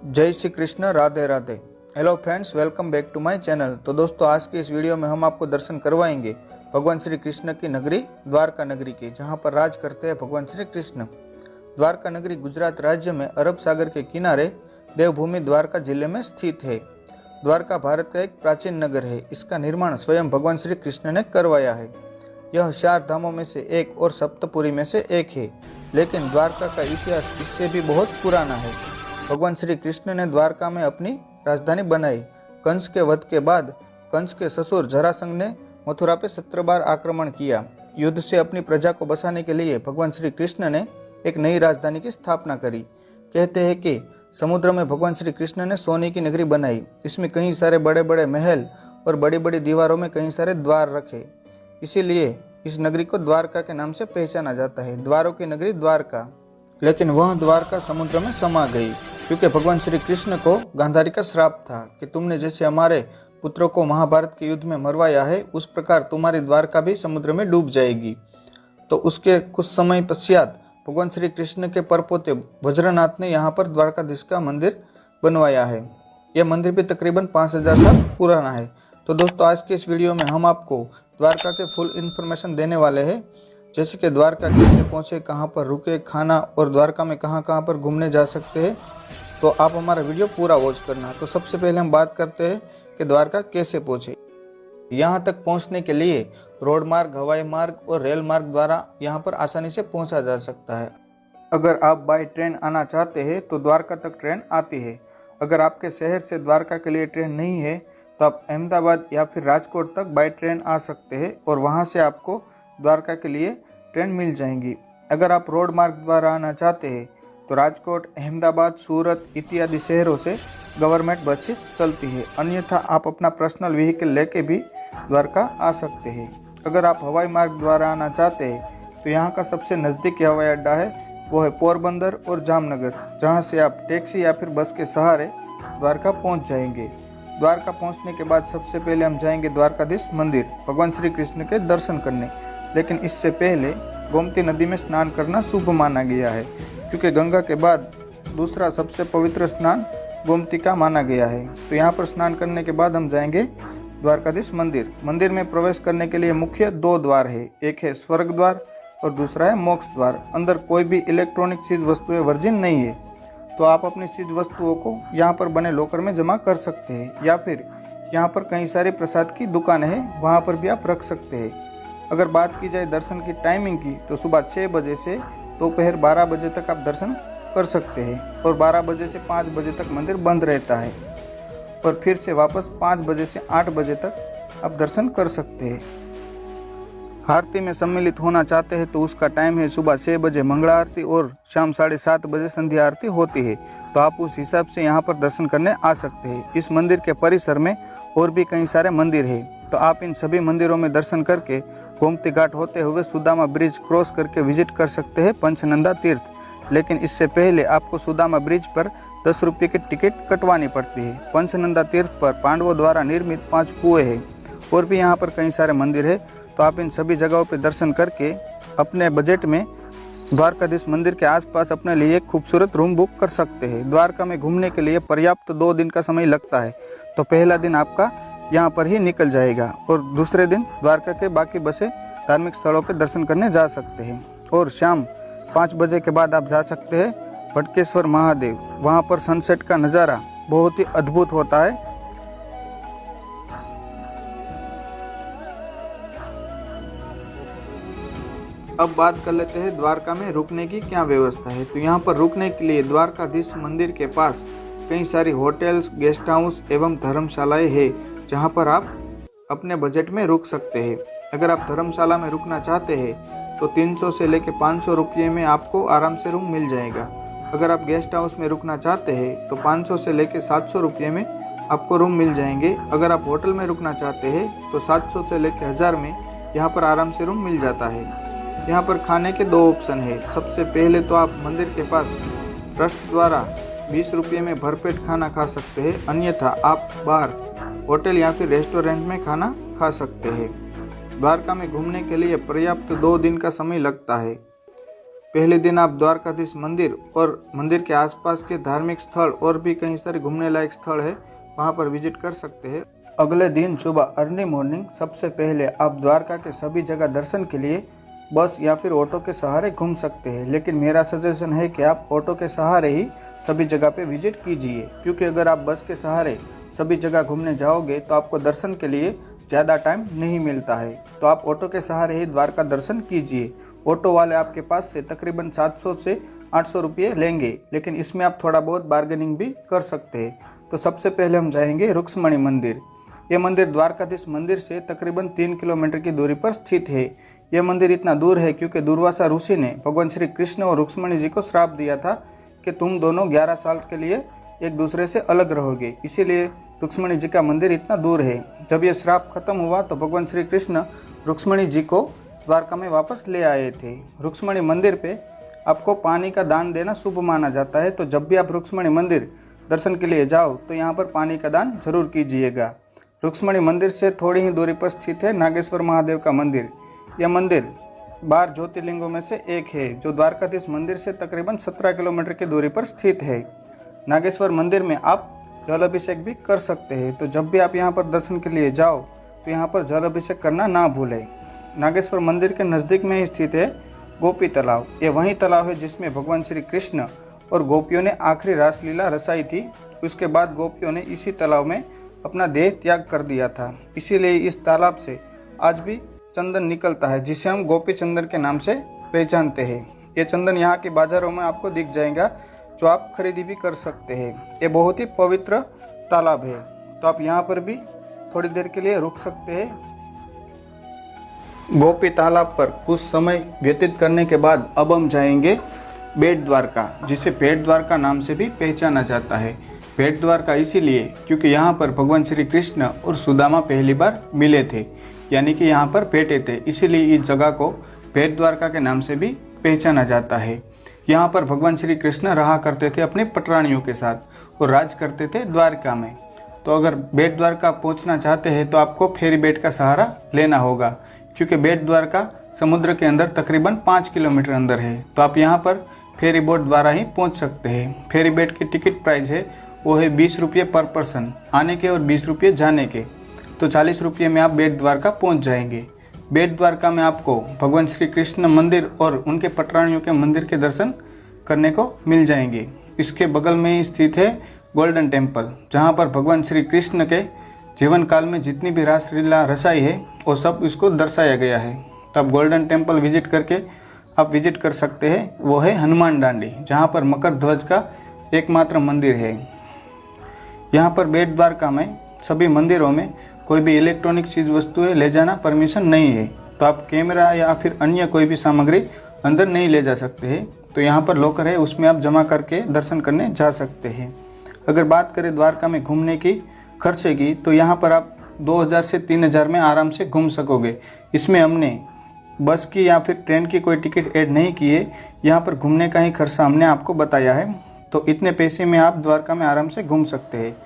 जय Shri Krishna, Radhe Radhe. Hello friends, welcome back to my channel. तो दोस्तों, आज के इस वीडियो में हम आपको दर्शन करवाएंगे भगवान श्री कृष्ण की नगरी द्वारका नगरी के, जहां पर राज करते हैं भगवान श्री कृष्ण। द्वारका नगरी गुजरात राज्य में अरब सागर के किनारे देवभूमि द्वारका जिले में स्थित है। द्वारका भारत का एक प्राचीन नगर है। इसका निर्माण स्वयं भगवान श्री कृष्ण ने करवाया है। यह 4 धामों में से एक और सप्तपुरी में से एक है, लेकिन द्वारका का इतिहास इससे भी बहुत पुराना है। भगवान श्री कृष्ण ने द्वारका में अपनी राजधानी बनाई। कंस के वध के बाद कंस के ससुर जरासंध ने मथुरा पे 17 बार आक्रमण किया। युद्ध से अपनी प्रजा को बचाने के लिए भगवान श्री कृष्ण ने एक नई राजधानी की स्थापना करी। कहते हैं कि समुद्र में भगवान श्री कृष्ण ने सोने की नगरी बनाई। इसमें कई सारे बड़े बड़े महल और बड़ी बड़ी दीवारों में कई सारे द्वार रखे। इसीलिए इस नगरी को द्वारका के नाम से पहचाना जाता है, द्वारों की नगरी द्वारका। लेकिन वह द्वारका समुद्र में समा गई, क्योंकि भगवान श्री कृष्ण को गांधारी का श्राप था कि तुमने जैसे हमारे पुत्रों को महाभारत के युद्ध में मरवाया है, उस प्रकार तुम्हारी द्वारका भी समुद्र में डूब जाएगी। तो उसके कुछ समय पश्चात भगवान श्री कृष्ण के परपोते वज्रनाथ ने यहाँ पर द्वारकाधीश का मंदिर बनवाया है। यह मंदिर भी तकरीबन 5000 साल पुराना है। तो दोस्तों, आज के इस वीडियो में हम आपको द्वारका के फुल इन्फॉर्मेशन देने वाले हैं, जैसे कि द्वारका कैसे पहुँचे, कहाँ पर रुके, खाना और द्वारका में कहाँ कहाँ पर घूमने जा सकते हैं। तो आप हमारा वीडियो पूरा वॉच करना। तो सबसे पहले हम बात करते हैं कि द्वारका कैसे पहुँचे। यहाँ तक पहुँचने के लिए रोड मार्ग, हवाई मार्ग और रेल मार्ग द्वारा यहाँ पर आसानी से पहुँचा जा सकता है। अगर आप बाय ट्रेन आना चाहते हैं तो द्वारका तक ट्रेन आती है। अगर आपके शहर से द्वारका के लिए ट्रेन नहीं है तो आप अहमदाबाद या फिर राजकोट तक बाय ट्रेन आ सकते हैं और वहाँ से आपको द्वारका के लिए ट्रेन मिल जाएंगी। अगर आप रोड मार्ग द्वारा आना चाहते हैं तो राजकोट, अहमदाबाद, सूरत इत्यादि शहरों से गवर्नमेंट बसेस चलती है। अन्यथा आप अपना पर्सनल व्हीकल लेके भी द्वारका आ सकते हैं। अगर आप हवाई मार्ग द्वारा आना चाहते हैं तो यहाँ का सबसे नज़दीकी हवाई अड्डा है वो है पोरबंदर और जामनगर, जहाँ से आप टैक्सी या फिर बस के सहारे द्वारका पहुँच जाएंगे। द्वारका पहुँचने के बाद सबसे पहले हम जाएंगे द्वारकाधीश मंदिर भगवान श्री कृष्ण के दर्शन करने। लेकिन इससे पहले गोमती नदी में स्नान करना शुभ माना गया है, क्योंकि गंगा के बाद दूसरा सबसे पवित्र स्नान गोमती का माना गया है। तो यहाँ पर स्नान करने के बाद हम जाएंगे द्वारकाधीश मंदिर। मंदिर में प्रवेश करने के लिए मुख्य 2 द्वार है, एक है स्वर्ग द्वार और दूसरा है मोक्ष द्वार। अंदर कोई भी इलेक्ट्रॉनिक चीज़ वस्तुएं वर्जिन नहीं है, तो आप अपनी चीज़ वस्तुओं को यहाँ पर बने लॉकर में जमा कर सकते हैं, या फिर यहाँ पर कई सारे प्रसाद की दुकानें हैं, वहाँ पर भी आप रख सकते हैं। अगर बात की जाए दर्शन की टाइमिंग की तो सुबह 6 बजे से दोपहर 12 बजे तक आप दर्शन कर सकते हैं और 12 बजे से 5 बजे तक मंदिर बंद रहता है और फिर से वापस 5 बजे से 8 बजे तक आप दर्शन कर सकते हैं। आरती में सम्मिलित होना चाहते हैं तो उसका टाइम है सुबह 6 बजे मंगला आरती और शाम 7:30 बजे संध्या आरती होती है। तो आप उस हिसाब से यहाँ पर दर्शन करने आ सकते हैं। इस मंदिर के परिसर में और भी कई सारे मंदिर हैं, तो आप इन सभी मंदिरों में दर्शन करके गोमती घाट होते हुए सुदामा ब्रिज क्रॉस करके विजिट कर सकते हैं पंचनंदा तीर्थ। लेकिन इससे पहले आपको सुदामा ब्रिज पर 10 रुपये की टिकट कटवानी पड़ती है। पंचनंदा तीर्थ पर पांडवों द्वारा निर्मित 5 कुएं हैं और भी यहाँ पर कई सारे मंदिर है। तो आप इन सभी जगहों पर दर्शन करके अपने बजट में द्वारकाधीश मंदिर के आसपास अपने लिए एक खूबसूरत रूम बुक कर सकते हैं। द्वारका में घूमने के लिए पर्याप्त 2 दिन का समय लगता है। तो पहला दिन आपका यहाँ पर ही निकल जाएगा और दूसरे दिन द्वारका के बाकी बसे धार्मिक स्थलों पर दर्शन करने जा सकते हैं। और शाम 5 बजे के बाद आप जा सकते हैं भटकेश्वर महादेव। वहाँ पर सनसेट का नज़ारा बहुत ही अद्भुत होता है। अब बात कर लेते हैं द्वारका में रुकने की क्या व्यवस्था है। तो यहाँ पर रुकने के लिए द्वारकाधीश मंदिर के पास कई सारी होटल्स, गेस्ट हाउस एवं धर्मशालाएं हैं, जहाँ पर आप अपने बजट में रुक सकते हैं। अगर आप धर्मशाला में रुकना चाहते हैं तो 300 से लेकर 500 रुपये में आपको आराम से रूम मिल जाएगा। अगर आप गेस्ट हाउस में रुकना चाहते हैं तो 500 से लेकर 700 रुपये में आपको रूम मिल जाएंगे। अगर आप होटल में रुकना चाहते हैं तो 700 से लेकर 1000 में यहाँ पर आराम से रूम मिल जाता है। यहाँ पर खाने के 2 ऑप्शन है। सबसे पहले तो आप मंदिर के पास ट्रस्ट द्वारा 20 रुपये में भरपेट खाना खा सकते हैं, अन्यथा आप बाहर होटल या फिर रेस्टोरेंट में खाना खा सकते हैं। द्वारका में घूमने के लिए पर्याप्त 2 दिन का समय लगता है। पहले दिन आप द्वारकाधीश मंदिर और मंदिर के आसपास के धार्मिक स्थल और भी कई सारे घूमने लायक स्थल है, वहाँ पर विजिट कर सकते हैं। अगले दिन सुबह अर्ली मॉर्निंग सबसे पहले आप द्वारका के सभी जगह दर्शन के लिए बस या फिर ऑटो के सहारे घूम सकते हैं, लेकिन मेरा सजेशन है कि आप ऑटो के सहारे ही सभी जगह पे विजिट कीजिए, क्योंकि अगर आप बस के सहारे सभी जगह घूमने जाओगे तो आपको दर्शन के लिए ज़्यादा टाइम नहीं मिलता है। तो आप ऑटो के सहारे ही द्वारका दर्शन कीजिए। ऑटो वाले आपके पास से तकरीबन 700 से 800 रुपये लेंगे, लेकिन इसमें आप थोड़ा बहुत बार्गेनिंग भी कर सकते हैं। तो सबसे पहले हम जाएंगे रुक्मणी मंदिर। ये मंदिर द्वारकाधीश मंदिर से तकरीबन 3 किलोमीटर की दूरी पर स्थित है। यह मंदिर इतना दूर है क्योंकि दुर्वासा ऋषि ने भगवान श्री कृष्ण और रुक्मणी जी को श्राप दिया था कि तुम दोनों 11 साल के लिए एक दूसरे से अलग रहोगे, इसीलिए रुक्मणी जी का मंदिर इतना दूर है। जब यह श्राप खत्म हुआ तो भगवान श्री कृष्ण रुक्मणी जी को द्वारका में वापस ले आए थे। रुक्मणी मंदिर पे आपको पानी का दान देना शुभ माना जाता है, तो जब भी आप रुक्मणी मंदिर दर्शन के लिए जाओ तो यहाँ पर पानी का दान जरूर कीजिएगा। रुक्मणी मंदिर से थोड़ी ही दूरी पर स्थित है नागेश्वर महादेव का मंदिर। यह मंदिर 12 ज्योतिर्लिंगों में से एक है, जो द्वारकाधीश मंदिर से तकरीबन 17 किलोमीटर की दूरी पर स्थित है। नागेश्वर मंदिर में आप जल अभिषेक भी कर सकते हैं, तो जब भी आप यहाँ पर दर्शन के लिए जाओ तो यहाँ पर जल अभिषेक करना ना भूलें। नागेश्वर मंदिर के नज़दीक में ही स्थित है गोपी तालाब। ये वही तालाब है जिसमें भगवान श्री कृष्ण और गोपियों ने आखिरी रासलीला रचाई थी। उसके बाद गोपियों ने इसी तालाब में अपना देह त्याग कर दिया था, इसीलिए इस तालाब से आज भी चंदन निकलता है, जिसे हम गोपी चंदन के नाम से पहचानते हैं। ये चंदन यहाँ के बाज़ारों में आपको दिख जाएगा, जो आप खरीदी भी कर सकते हैं। ये बहुत ही पवित्र तालाब है, तो आप यहाँ पर भी थोड़ी देर के लिए रुक सकते हैं। गोपी तालाब पर कुछ समय व्यतीत करने के बाद अब हम जाएंगे बेट द्वारका, जिसे बेट द्वारका नाम से भी पहचाना जाता है। बेट द्वारका इसीलिए क्योंकि यहाँ पर भगवान श्री कृष्ण और सुदामा पहली बार मिले थे, यानी कि यहाँ पर बैठे थे, इसीलिए इस जगह को बेट द्वारका के नाम से भी पहचाना जाता है। यहाँ पर भगवान श्री कृष्ण रहा करते थे अपने पटरानियों के साथ और राज करते थे द्वारका में। तो अगर बेट द्वारका पहुँचना चाहते हैं तो आपको फेरी बेट का सहारा लेना होगा, क्योंकि बेट द्वारका समुद्र के अंदर तकरीबन 5 किलोमीटर अंदर है। तो आप यहाँ पर फेरी बोट द्वारा ही पहुँच सकते हैं। फेरी बेट की टिकट प्राइस है वो है 20 रुपये पर पर्सन आने के और 20 रुपये जाने के, तो 40 रुपये में आप बेट द्वारका पहुंच जाएंगे। बेट द्वारका में आपको भगवान श्री कृष्ण मंदिर और उनके पटरानियों के मंदिर के दर्शन करने को मिल जाएंगे। इसके बगल में ही स्थित है गोल्डन टेम्पल, जहां पर भगवान श्री कृष्ण के जीवन काल में जितनी भी रासलीला रचाई है वो सब इसको दर्शाया गया है। तब गोल्डन टेम्पल विजिट करके आप विजिट कर सकते हैं। वो है हनुमान डांडी, जहाँ पर मकर ध्वज का एकमात्र मंदिर है। यहाँ पर बेट द्वारका में सभी मंदिरों में कोई भी इलेक्ट्रॉनिक चीज़ वस्तुएं ले जाना परमिशन नहीं है, तो आप कैमरा या फिर अन्य कोई भी सामग्री अंदर नहीं ले जा सकते हैं। तो यहाँ पर लॉकर है, उसमें आप जमा करके दर्शन करने जा सकते हैं। अगर बात करें द्वारका में घूमने की खर्चे की, तो यहाँ पर आप 2000 से 3000 में आराम से घूम सकोगे। इसमें हमने बस की या फिर ट्रेन की कोई टिकट ऐड नहीं की है, यहाँ पर घूमने का ही खर्चा हमने आपको बताया है। तो इतने पैसे में आप द्वारका में आराम से घूम सकते हैं।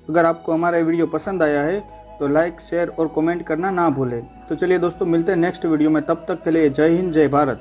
अगर आपको हमारा वीडियो पसंद आया है तो लाइक, शेयर और कमेंट करना ना भूलें। तो चलिए दोस्तों, मिलते हैं नेक्स्ट वीडियो में। तब तक के लिए जय हिंद, जय भारत।